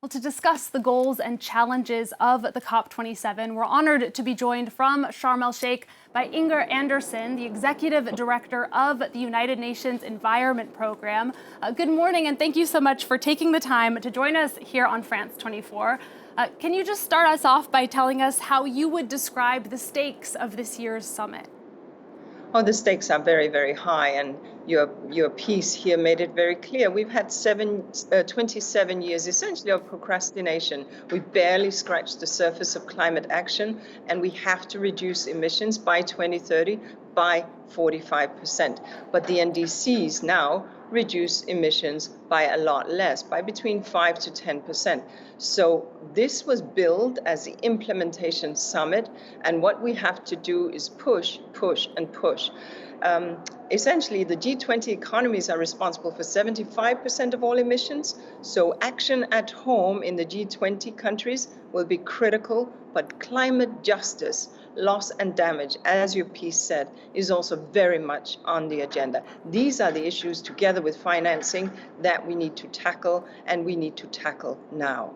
Well, to discuss the goals and challenges of the COP27, we're honored to be joined from Sharm el-Sheikh by Inger Andersen, the Executive Director of the United Nations Environment Program. Good morning, and thank you so much for taking the time to join us here on France 24. Can you just start us off by telling us how you would describe the stakes of this year's summit? Oh, the stakes are very, very high, and your piece here made it very clear. We've had 27 years essentially of procrastination. We barely scratched the surface of climate action, and we have to reduce emissions by 2030 by 45%. But the NDCs now reduce emissions by a lot less, by between 5 to 10%. So this was billed as the implementation summit, and what we have to do is push, push, and push. Essentially, the G20 economies are responsible for 75% of all emissions. So action at home in the G20 countries will be critical, but climate justice, loss and damage, as your piece said, is also very much on the agenda. These are the issues, together with financing, that we need to tackle, and we need to tackle now.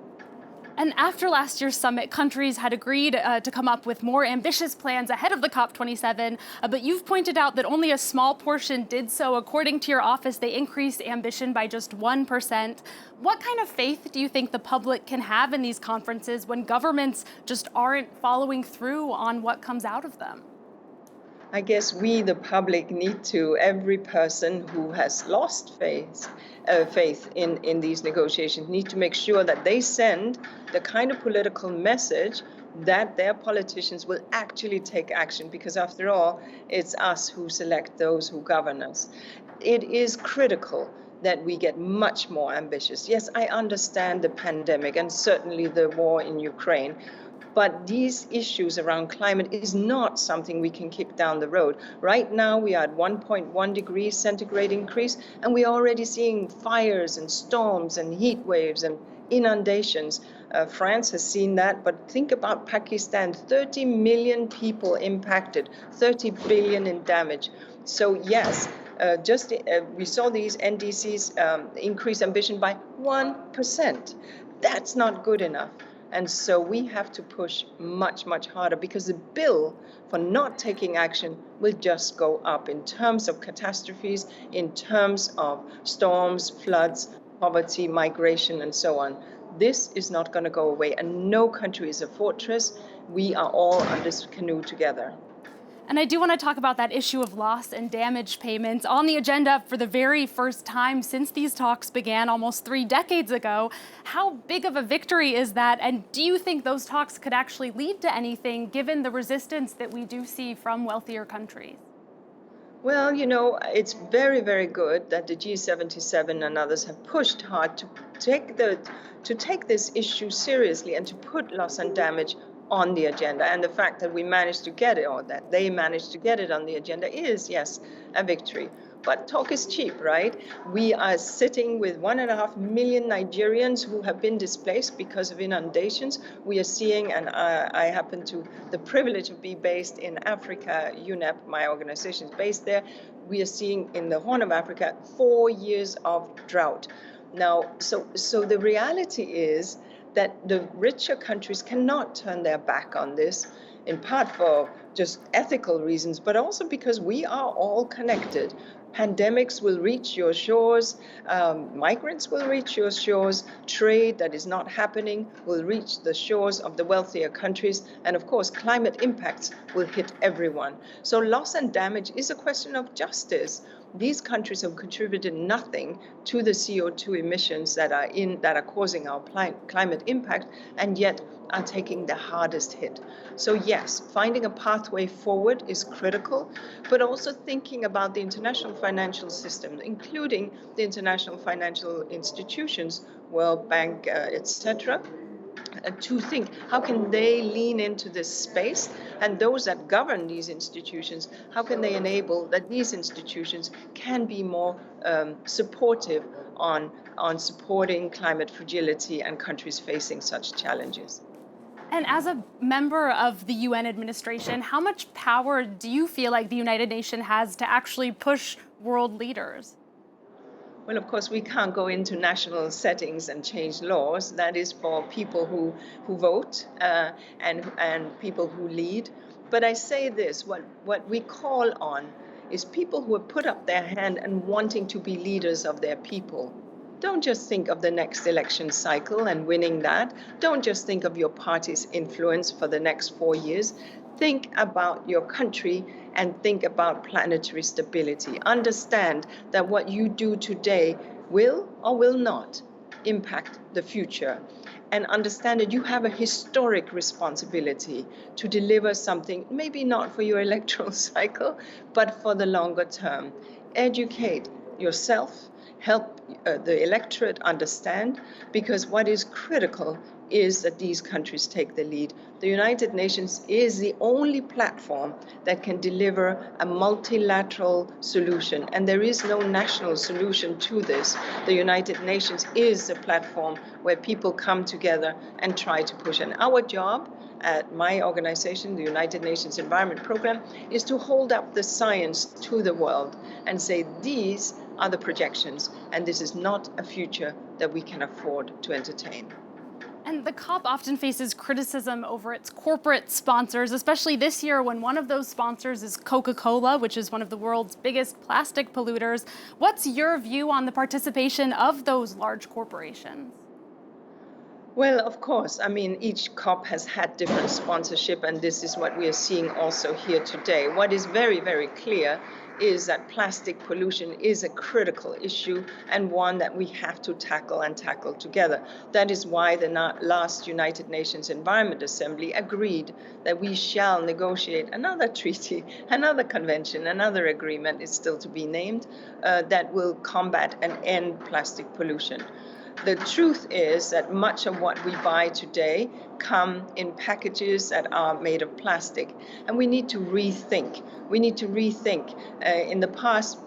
And after last year's summit, countries had agreed to come up with more ambitious plans ahead of the COP27, but you've pointed out that only a small portion did so. According to your office, they increased ambition by just 1%. What kind of faith do you think the public can have in these conferences when governments just aren't following through on what comes out of them? I guess we, the public, need to, every person who has lost faith in these negotiations, need to make sure that they send the kind of political message that their politicians will actually take action, because after all, it's us who select those who govern us. It is critical that we get much more ambitious. Yes, I understand the pandemic and certainly the war in Ukraine, but these issues around climate is not something we can kick down the road. Right now, we are at 1.1 degrees centigrade increase, and we're already seeing fires and storms and heat waves and inundations. France has seen that, but think about Pakistan, 30 million people impacted, 30 billion in damage. So yes, we saw these NDCs increase ambition by 1%. That's not good enough. And so we have to push much, much harder, because the bill for not taking action will just go up in terms of catastrophes, in terms of storms, floods, poverty, migration, and so on. This is not going to go away, and no country is a fortress. We are all on this canoe together. And I do want to talk about that issue of loss and damage payments on the agenda for the very first time since these talks began almost 3 decades ago. How big of a victory is that? And do you think those talks could actually lead to anything, given the resistance that we do see from wealthier countries? Well, it's very, very good that the G77 and others have pushed hard to take this issue seriously and to put loss and damage on the agenda. And the fact that we managed to get it, or that they managed to get it on the agenda, is, yes, a victory. But talk is cheap, right? We are sitting with 1.5 million Nigerians who have been displaced because of inundations. We are seeing, and I happen to the privilege of being based in Africa, UNEP, my organization is based there. We are seeing in the Horn of Africa 4 years of drought. Now, so the reality is that the richer countries cannot turn their back on this, in part for just ethical reasons, but also because we are all connected. Pandemics will reach your shores, migrants will reach your shores, trade that is not happening will reach the shores of the wealthier countries, and of course, climate impacts will hit everyone. So loss and damage is a question of justice. These countries have contributed nothing to the CO2 emissions that are causing our climate impact, and yet are taking the hardest hit. So yes, finding a pathway forward is critical, but also thinking about the international financial system, including the international financial institutions, World Bank, etc., to think how can they lean into this space, and those that govern these institutions, how can they enable that these institutions can be more supportive on supporting climate fragility and countries facing such challenges. And as a member of the UN administration, how much power do you feel like the United Nations has to actually push world leaders? Well, of course, we can't go into national settings and change laws. That is for people who vote and people who lead. But I say this: what we call on is people who have put up their hand and wanting to be leaders of their people. Don't just think of the next election cycle and winning that. Don't just think of your party's influence for the next 4 years. Think about your country and think about planetary stability. Understand that what you do today will or will not impact the future. And understand that you have a historic responsibility to deliver something, maybe not for your electoral cycle, but for the longer term. Educate yourself, help the electorate understand, because what is critical is that these countries take the lead. The United Nations is the only platform that can deliver a multilateral solution, and there is no national solution to this. The United Nations is the platform where people come together and try to push. And our job at my organization, the United Nations Environment Programme, is to hold up the science to the world and say these are the projections, and this is not a future that we can afford to entertain. And the COP often faces criticism over its corporate sponsors, especially this year when one of those sponsors is Coca-Cola, which is one of the world's biggest plastic polluters. What's your view on the participation of those large corporations? Well, of course. I mean, each COP has had different sponsorship, and this is what we are seeing also here today. What is very, very clear is that plastic pollution is a critical issue and one that we have to tackle and tackle together. That is why the last United Nations Environment Assembly agreed that we shall negotiate another treaty, another convention, another agreement, is still to be named, that will combat and end plastic pollution. The truth is that much of what we buy today come in packages that are made of plastic, and we need to rethink. We need to rethink. In the past,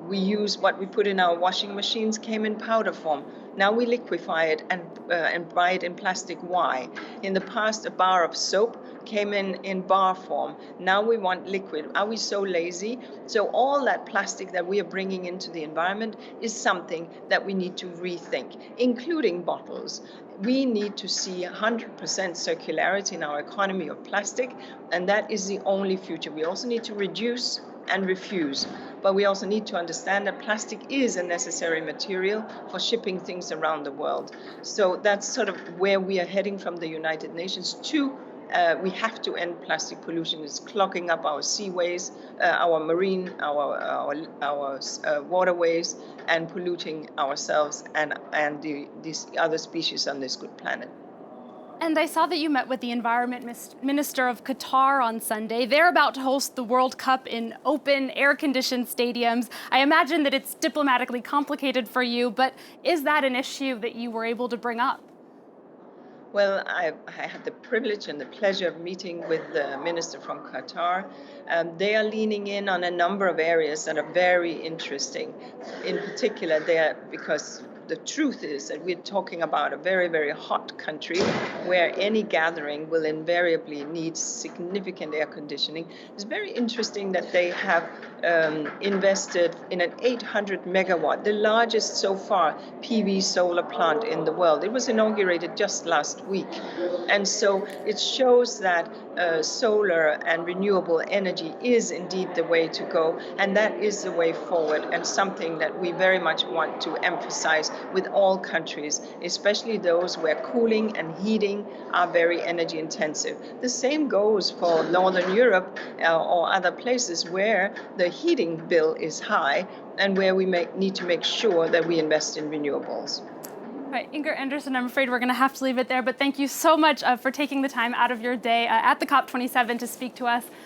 we use what we put in our washing machines came in powder form. Now we liquefy it and buy it in plastic. Why? In the past, a bar of soap came in bar form. Now we want liquid. Are we so lazy? So all that plastic that we are bringing into the environment is something that we need to rethink, including bottles. We need to see 100% circularity in our economy of plastic, and that is the only future. We also need to reduce and refuse. But we also need to understand that plastic is a necessary material for shipping things around the world. So that's sort of where we are heading from the United Nations to. We have to end plastic pollution. It's clogging up our seaways, our marine, our waterways, and polluting ourselves and these other species on this good planet. And I saw that you met with the Environment Minister of Qatar on Sunday. They're about to host the World Cup in open, air-conditioned stadiums. I imagine that it's diplomatically complicated for you, but is that an issue that you were able to bring up? Well, I had the privilege and the pleasure of meeting with the minister from Qatar. They are leaning in on a number of areas that are very interesting. In particular, because the truth is that we're talking about a very, very hot country where any gathering will invariably need significant air conditioning. It's very interesting that they have invested in an 800 megawatt, the largest so far PV solar plant in the world. It was inaugurated just last week. And so it shows that solar and renewable energy is indeed the way to go, and that is the way forward, and something that we very much want to emphasize with all countries, especially those where cooling and heating are very energy intensive. The same goes for Northern Europe or other places where the heating bill is high and where we need to make sure that we invest in renewables. All right, Inger Andersen, I'm afraid we're going to have to leave it there, but thank you so much for taking the time out of your day at the COP27 to speak to us.